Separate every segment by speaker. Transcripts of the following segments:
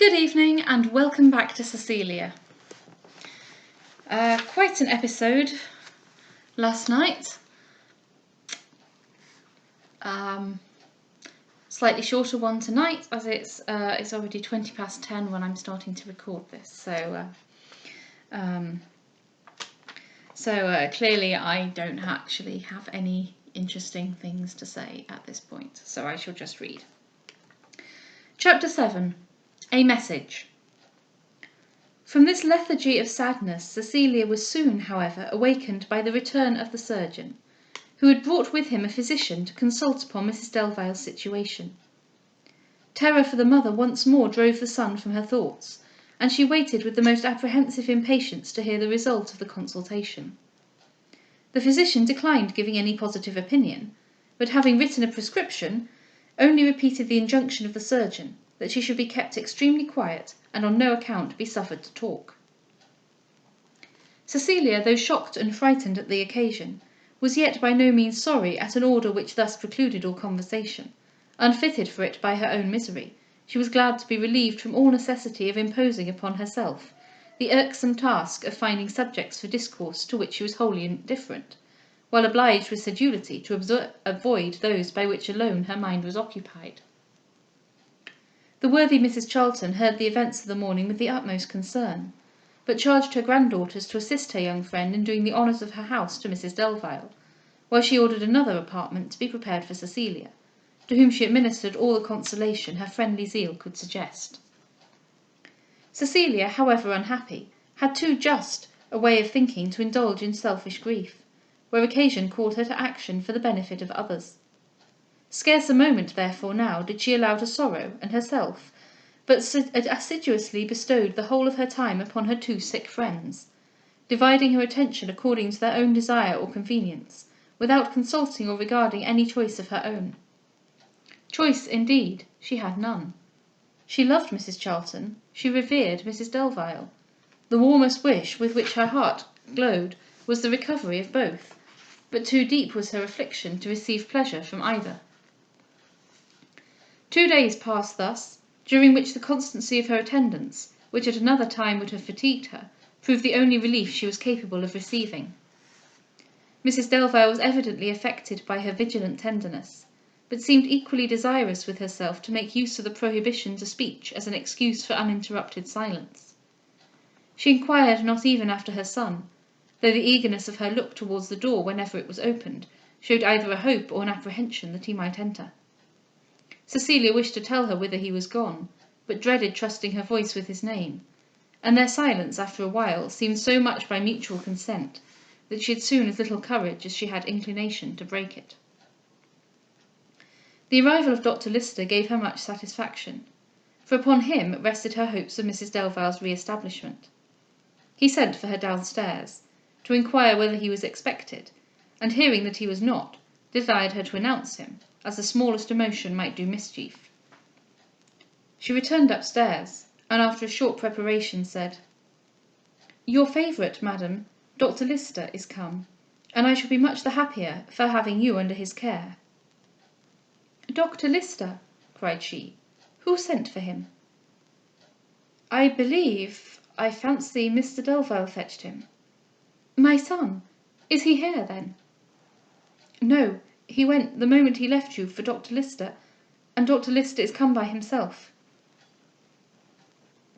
Speaker 1: Good evening and welcome back to Cecilia. Quite an episode last night. Slightly shorter one tonight, as it's already 20 past 10 when I'm starting to record this. So clearly I don't actually have any interesting things to say at this point, so I shall just read. Chapter 7. A Message. From this lethargy of sadness, Cecilia was soon, however, awakened by the return of the surgeon, who had brought with him a physician to consult upon Mrs. Delvile's situation. Terror for the mother once more drove the son from her thoughts, and she waited with the most apprehensive impatience to hear the result of the consultation. The physician declined giving any positive opinion, but having written a prescription, only repeated the injunction of the surgeon, that she should be kept extremely quiet, and on no account be suffered to talk. Cecilia, though shocked and frightened at the occasion, was yet by no means sorry at an order which thus precluded all conversation. Unfitted for it by her own misery, she was glad to be relieved from all necessity of imposing upon herself the irksome task of finding subjects for discourse to which she was wholly indifferent, while obliged with sedulity to avoid those by which alone her mind was occupied. The worthy Mrs. Charlton heard the events of the morning with the utmost concern, but charged her granddaughters to assist her young friend in doing the honours of her house to Mrs. Delvile, while she ordered another apartment to be prepared for Cecilia, to whom she administered all the consolation her friendly zeal could suggest. Cecilia, however unhappy, had too just a way of thinking to indulge in selfish grief, where occasion called her to action for the benefit of others. Scarce a moment, therefore, now did she allow to sorrow and herself, but assiduously bestowed the whole of her time upon her two sick friends, dividing her attention according to their own desire or convenience, without consulting or regarding any choice of her own. Choice, indeed, she had none. She loved Mrs. Charlton, she revered Mrs. Delvile. The warmest wish with which her heart glowed was the recovery of both, but too deep was her affliction to receive pleasure from either. 2 days passed thus, during which the constancy of her attendance, which at another time would have fatigued her, proved the only relief she was capable of receiving. Mrs. Delvile was evidently affected by her vigilant tenderness, but seemed equally desirous with herself to make use of the prohibition to speech as an excuse for uninterrupted silence. She inquired not even after her son, though the eagerness of her look towards the door whenever it was opened showed either a hope or an apprehension that he might enter. Cecilia wished to tell her whither he was gone, but dreaded trusting her voice with his name, and their silence after a while seemed so much by mutual consent that she had soon as little courage as she had inclination to break it. The arrival of Dr. Lyster gave her much satisfaction, for upon him rested her hopes of Mrs. Delvile's re-establishment. He sent for her downstairs, to inquire whether he was expected, and hearing that he was not, desired her to announce him, as the smallest emotion might do mischief. She returned upstairs, and after a short preparation said, "Your favourite, madam, Dr. Lyster, is come, and I shall be much the happier for having you under his care." "Dr. Lyster!" cried she. "Who sent for him?" "I fancy Mr. Delvile fetched him." "My son! Is he here, then?" "No, he went the moment he left you for Dr. Lyster, and Dr. Lyster is come by himself."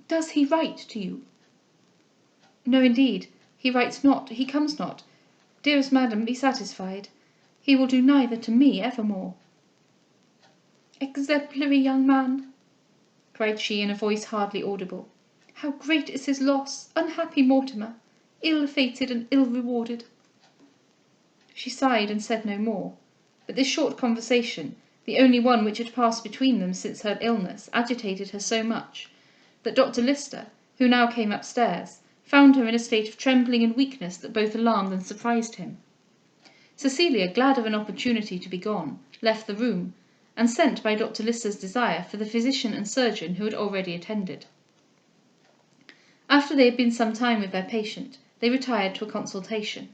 Speaker 1: "Does he write to you?" "No, indeed, he writes not, he comes not. Dearest madam, be satisfied. He will do neither to me evermore." "Exemplary young man!" cried she in a voice hardly audible. "How great is his loss! Unhappy Mortimer! Ill-fated and ill-rewarded!" She sighed and said no more, but this short conversation, the only one which had passed between them since her illness, agitated her so much, that Dr. Lyster, who now came upstairs, found her in a state of trembling and weakness that both alarmed and surprised him. Cecilia, glad of an opportunity to be gone, left the room, and sent by Dr. Lyster's desire for the physician and surgeon who had already attended. After they had been some time with their patient, they retired to a consultation,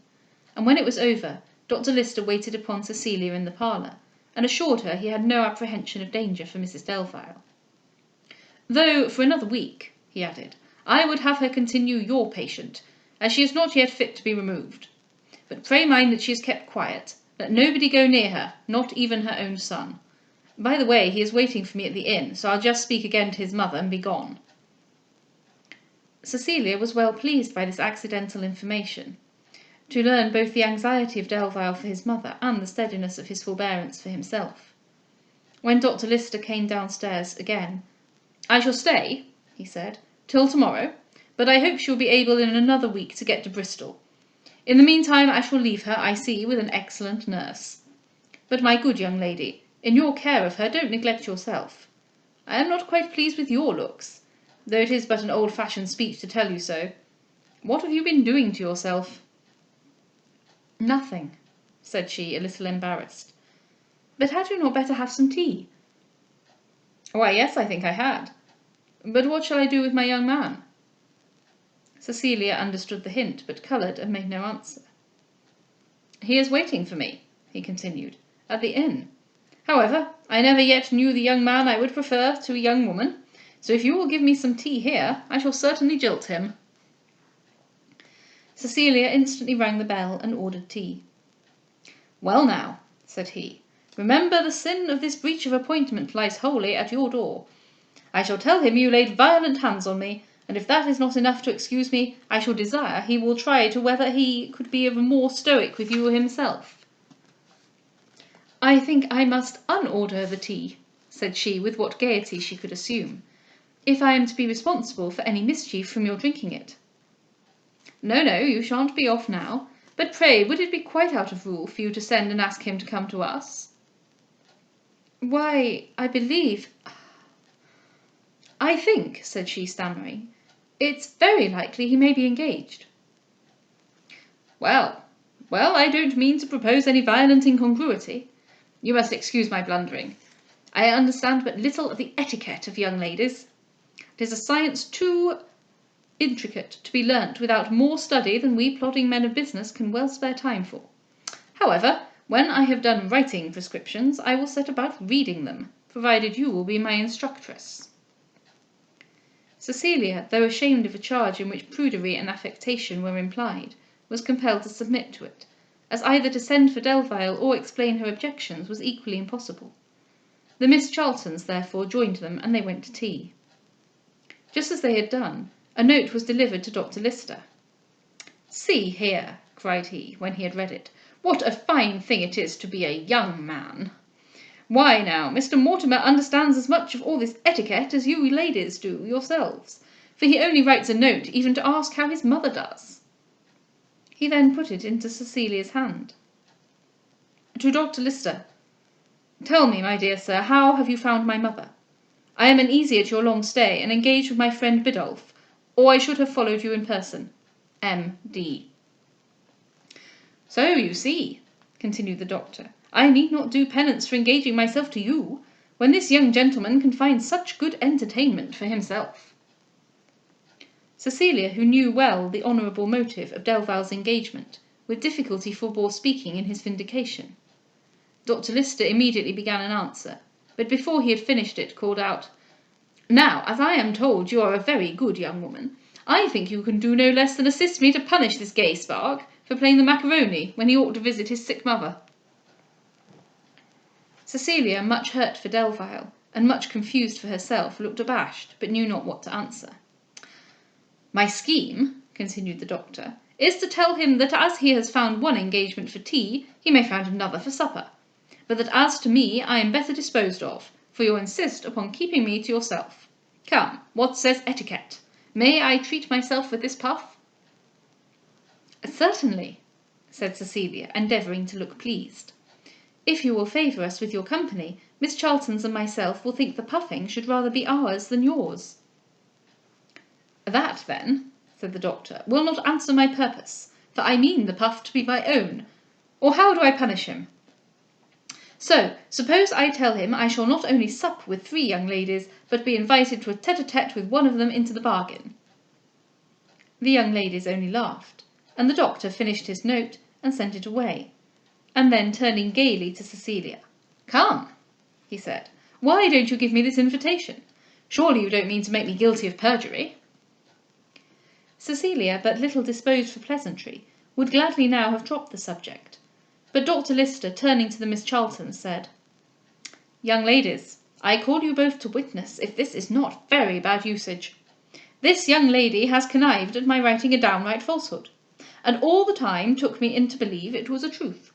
Speaker 1: and when it was over, Dr. Lyster waited upon Cecilia in the parlour, and assured her he had no apprehension of danger for Mrs. Delvile. Though for another week, he added, I would have her continue your patient, as she is not yet fit to be removed. But pray mind that she is kept quiet. Let nobody go near her, not even her own son. By the way, he is waiting for me at the inn, so I'll just speak again to his mother and be gone. Cecilia was well pleased by this accidental information, to learn both the anxiety of Delvile for his mother and the steadiness of his forbearance for himself. When Dr. Lyster came downstairs again, I shall stay, he said, till tomorrow, but I hope she will be able in another week to get to Bristol. In the meantime I shall leave her, I see, with an excellent nurse. But my good young lady, in your care of her don't neglect yourself. I am not quite pleased with your looks, though it is but an old-fashioned speech to tell you so. What have you been doing to yourself? Nothing, said she, a little embarrassed. But had you not better have some tea? Why, yes, I think I had. But what shall I do with my young man? Cecilia understood the hint, but coloured and made no answer. He is waiting for me, he continued, at the inn. However, I never yet knew the young man I would prefer to a young woman, so if you will give me some tea here, I shall certainly jilt him. Cecilia instantly rang the bell and ordered tea. Well now, said he, remember the sin of this breach of appointment lies wholly at your door. I shall tell him you laid violent hands on me, and if that is not enough to excuse me, I shall desire he will try to whether he could be of more stoic with you himself. I think I must unorder the tea, said she, with what gaiety she could assume, if I am to be responsible for any mischief from your drinking it. No, no, you shan't be off now. But pray, would it be quite out of rule for you to send and ask him to come to us? Why, I think, said she, stammering, it's very likely he may be engaged. Well, I don't mean to propose any violent incongruity. You must excuse my blundering. I understand but little of the etiquette of young ladies. It is a science too intricate to be learnt without more study than we plodding men of business can well spare time for. However, when I have done writing prescriptions, I will set about reading them, provided you will be my instructress. Cecilia, though ashamed of a charge in which prudery and affectation were implied, was compelled to submit to it, as either to send for Delvile or explain her objections was equally impossible. The Miss Charltons, therefore, joined them, and they went to tea. Just as they had done, a note was delivered to Dr. Lyster. See here, cried he, when he had read it, what a fine thing it is to be a young man. Why now, Mr. Mortimer understands as much of all this etiquette as you ladies do yourselves, for he only writes a note even to ask how his mother does. He then put it into Cecilia's hand. To Dr. Lyster. Tell me, my dear sir, how have you found my mother? I am uneasy at your long stay, and engaged with my friend Biddulph, or I should have followed you in person. M.D. So you see, continued the doctor, I need not do penance for engaging myself to you, when this young gentleman can find such good entertainment for himself. Cecilia, who knew well the honourable motive of Delvile's engagement, with difficulty forbore speaking in his vindication. Dr. Lyster immediately began an answer, but before he had finished it, called out, Now, as I am told you are a very good young woman, I think you can do no less than assist me to punish this gay spark for playing the macaroni when he ought to visit his sick mother. Cecilia, much hurt for Delvile, and much confused for herself, looked abashed, but knew not what to answer. My scheme, continued the doctor, is to tell him that as he has found one engagement for tea, he may find another for supper, but that as to me, I am better disposed of, for you insist upon keeping me to yourself. Come, what says etiquette? May I treat myself with this puff? Certainly, said Cecilia, endeavouring to look pleased. If you will favour us with your company, Miss Charltons and myself will think the puffing should rather be ours than yours. That, then, said the doctor, will not answer my purpose, for I mean the puff to be my own. Or how do I punish him? So, suppose I tell him I shall not only sup with 3 young ladies, but be invited to a tete-a-tete with one of them into the bargain. The young ladies only laughed, and the doctor finished his note and sent it away, and then turning gaily to Cecilia, Come, he said, why don't you give me this invitation? Surely you don't mean to make me guilty of perjury?" Cecilia, but little disposed for pleasantry, would gladly now have dropped the subject, but Dr. Lyster, turning to the Miss Charltons, said, "Young ladies, I call you both to witness if this is not very bad usage. This young lady has connived at my writing a downright falsehood, and all the time took me in to believe it was a truth.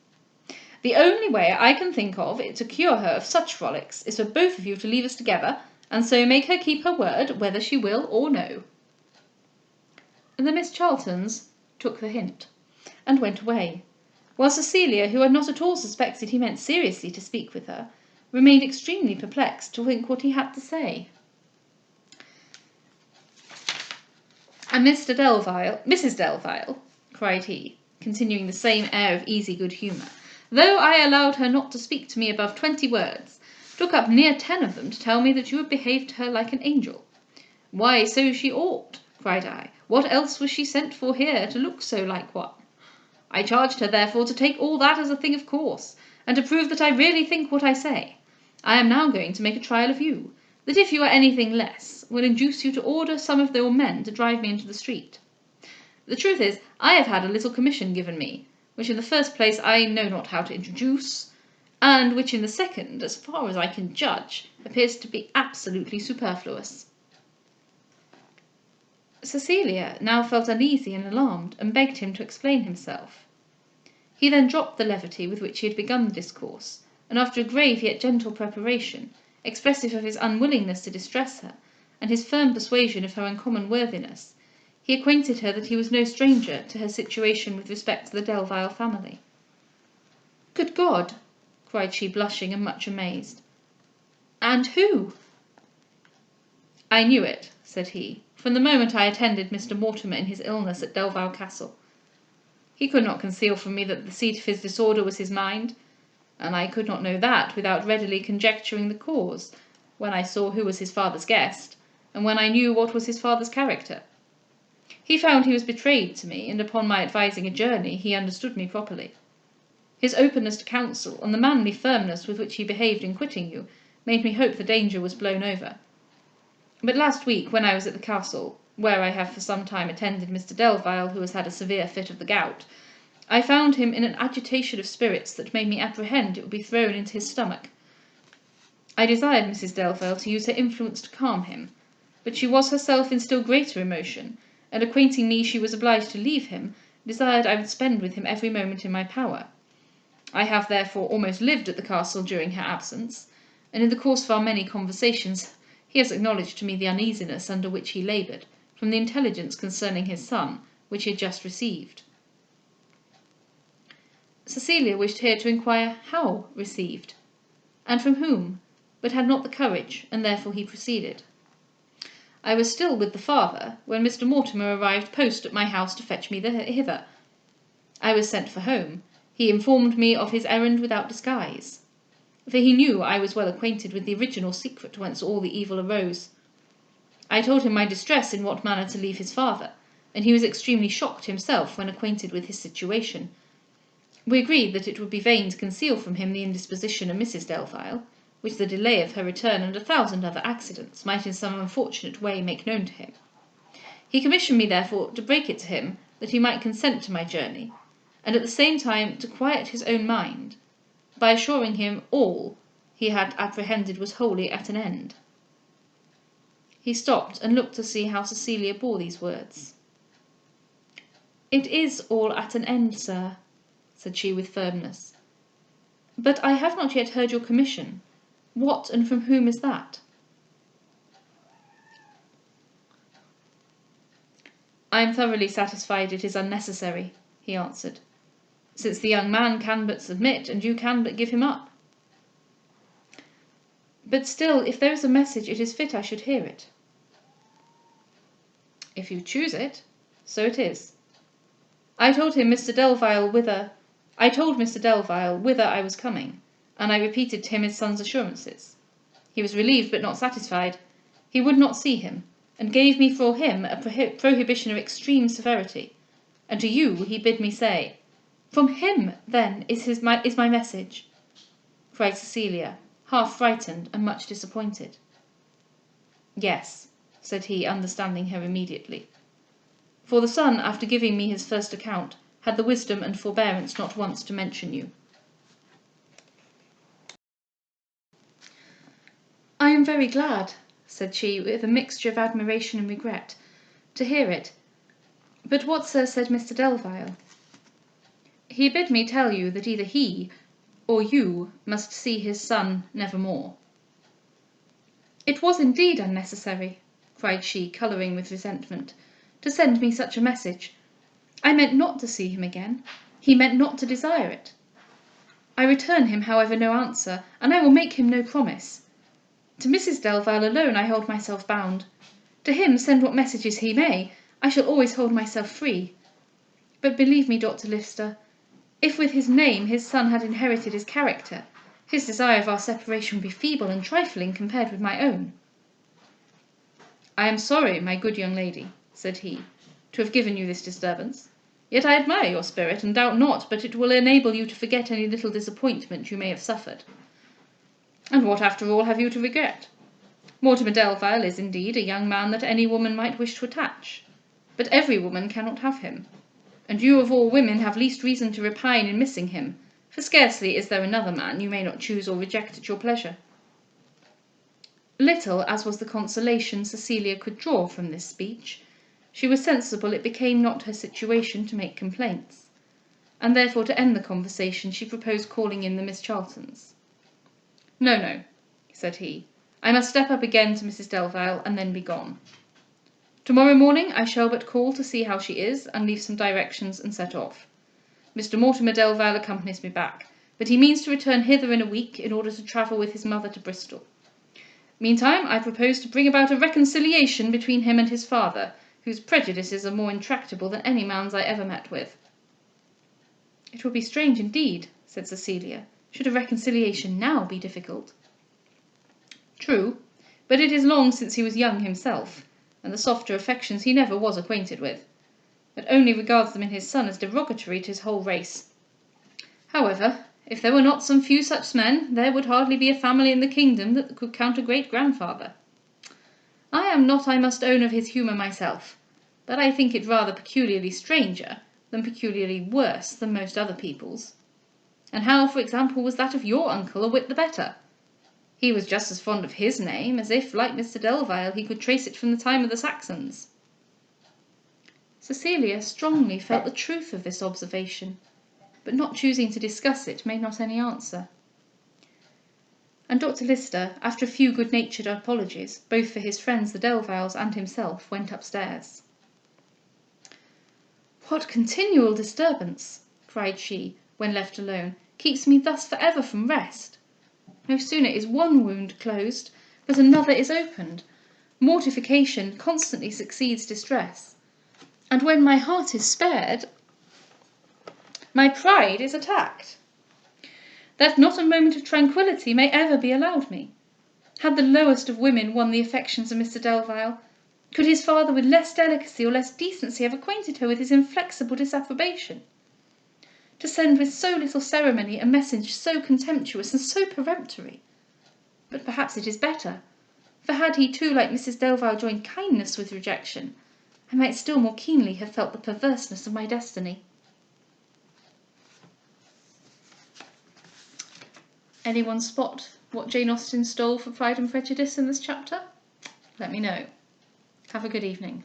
Speaker 1: The only way I can think of to cure her of such frolics is for both of you to leave us together, and so make her keep her word whether she will or no." The Miss Charltons took the hint, and went away, while Cecilia, who had not at all suspected he meant seriously to speak with her, remained extremely perplexed to think what he had to say. "And Mrs. Delvile," cried he, continuing the same air of easy good humour, "though I allowed her not to speak to me above 20 words, took up near 10 of them to tell me that you had behaved to her like an angel. 'Why, so she ought,' cried I. 'What else was she sent for here to look so like one?' I charged her, therefore, to take all that as a thing of course, and to prove that I really think what I say, I am now going to make a trial of you, that if you are anything less, will induce you to order some of your men to drive me into the street. The truth is, I have had a little commission given me, which in the first place I know not how to introduce, and which in the second, as far as I can judge, appears to be absolutely superfluous." Cecilia now felt uneasy and alarmed, and begged him to explain himself. He then dropped the levity with which he had begun the discourse, and after a grave yet gentle preparation, expressive of his unwillingness to distress her, and his firm persuasion of her uncommon worthiness, he acquainted her that he was no stranger to her situation with respect to the Delvile family. "Good God!" cried she, blushing and much amazed. "And who?" "I knew it," said he, "from the moment I attended Mr. Mortimer in his illness at Delvile Castle. He could not conceal from me that the seat of his disorder was his mind, and I could not know that without readily conjecturing the cause, when I saw who was his father's guest, and when I knew what was his father's character. He found he was betrayed to me, and upon my advising a journey, he understood me properly. His openness to counsel, and the manly firmness with which he behaved in quitting you, made me hope the danger was blown over. But last week, when I was at the castle, where I have for some time attended Mr. Delvile, who has had a severe fit of the gout, I found him in an agitation of spirits that made me apprehend it would be thrown into his stomach. I desired Mrs. Delvile to use her influence to calm him, but she was herself in still greater emotion, and acquainting me she was obliged to leave him, desired I would spend with him every moment in my power. I have therefore almost lived at the castle during her absence, and in the course of our many conversations he has acknowledged to me the uneasiness under which he laboured, from the intelligence concerning his son, which he had just received." Cecilia wished here to inquire how received, and from whom, but had not the courage, and therefore he proceeded. "I was still with the father, when Mr. Mortimer arrived post at my house to fetch me hither. I was sent for home. He informed me of his errand without disguise, for he knew I was well acquainted with the original secret whence all the evil arose. I told him my distress in what manner to leave his father, and he was extremely shocked himself when acquainted with his situation. We agreed that it would be vain to conceal from him the indisposition of Mrs. Delvile, which the delay of her return and 1,000 other accidents might in some unfortunate way make known to him. He commissioned me, therefore, to break it to him that he might consent to my journey, and at the same time to quiet his own mind, by assuring him all he had apprehended was wholly at an end." He stopped and looked to see how Cecilia bore these words. "It is all at an end, sir," said she with firmness. "But I have not yet heard your commission. What and from whom is that?" "I am thoroughly satisfied it is unnecessary," he answered, "since the young man can but submit, and you can but give him up. But still, if there is a message, it is fit I should hear it." "If you choose it, so it is. I told Mr. Delvile whither I was coming, and I repeated to him his son's assurances. He was relieved but not satisfied. He would not see him, and gave me for him a prohibition of extreme severity, and to you he bid me say—" "From him, then, is my message," cried Cecilia, half frightened and much disappointed. Yes, said he, understanding her immediately. For the son, after giving me his first account, had the wisdom and forbearance not once to mention you. I am very glad, said she, with a mixture of admiration and regret, to hear it. But what, sir, said Mr. Delvile? He bid me tell you that either he or you must see his son never more. It was indeed unnecessary, cried she, colouring with resentment, to send me such a message. I meant not to see him again. He meant not to desire it. I return him, however, no answer, and I will make him no promise. To Mrs. Delvile alone I hold myself bound. To him, send what messages he may, I shall always hold myself free. But believe me, Dr. Lyster, if with his name his son had inherited his character, his desire of our separation would be feeble and trifling compared with my own. I am sorry, my good young lady, said he, to have given you this disturbance. Yet I admire your spirit, and doubt not but it will enable you to forget any little disappointment you may have suffered. And what, after all, have you to regret? Mortimer Delvile is, indeed, a young man that any woman might wish to attach, but every woman cannot have him, and you of all women have least reason to repine in missing him, for scarcely is there another man you may not choose or reject at your pleasure. Little as was the consolation Cecilia could draw from this speech, she was sensible it became not her situation to make complaints, and therefore to end the conversation she proposed calling in the Miss Charltons. No, said he, I must step up again to Mrs. Delvile, and then be gone. Tomorrow morning I shall but call to see how she is, and leave some directions, and set off. Mr. Mortimer Delvile accompanies me back, but he means to return hither in a week, in order to travel with his mother to Bristol. Meantime, I propose to bring about a reconciliation between him and his father, whose prejudices are more intractable than any man's I ever met with. It would be strange indeed, said Cecilia, should a reconciliation now be difficult. True, but it is long since he was young himself, and the softer affections he never was acquainted with, but only regards them in his son as derogatory to his whole race. However, if there were not some few such men, there would hardly be a family in the kingdom that could count a great-grandfather. I am not, I must own, of his humour myself, but I think it rather peculiarly stranger than peculiarly worse than most other people's. And how, for example, was that of your uncle a whit the better? He was just as fond of his name as if, like Mr. Delvile, he could trace it from the time of the Saxons. Cecilia strongly felt the truth of this observation, but not choosing to discuss it, made not any answer. And Dr. Lyster, after a few good-natured apologies, both for his friends the Delviles and himself, went upstairs. What continual disturbance, cried she, when left alone, keeps me thus for ever from rest? No sooner is one wound closed, but another is opened. Mortification constantly succeeds distress, and when my heart is spared, my pride is attacked. That not a moment of tranquillity may ever be allowed me. Had the lowest of women won the affections of Mr. Delvile, could his father with less delicacy or less decency have acquainted her with his inflexible disapprobation? To send with so little ceremony a message so contemptuous and so peremptory? But perhaps it is better, for had he too, like Mrs. Delvile, joined kindness with rejection, I might still more keenly have felt the perverseness of my destiny. Anyone spot what Jane Austen stole for Pride and Prejudice in this chapter? Let me know. Have a good evening.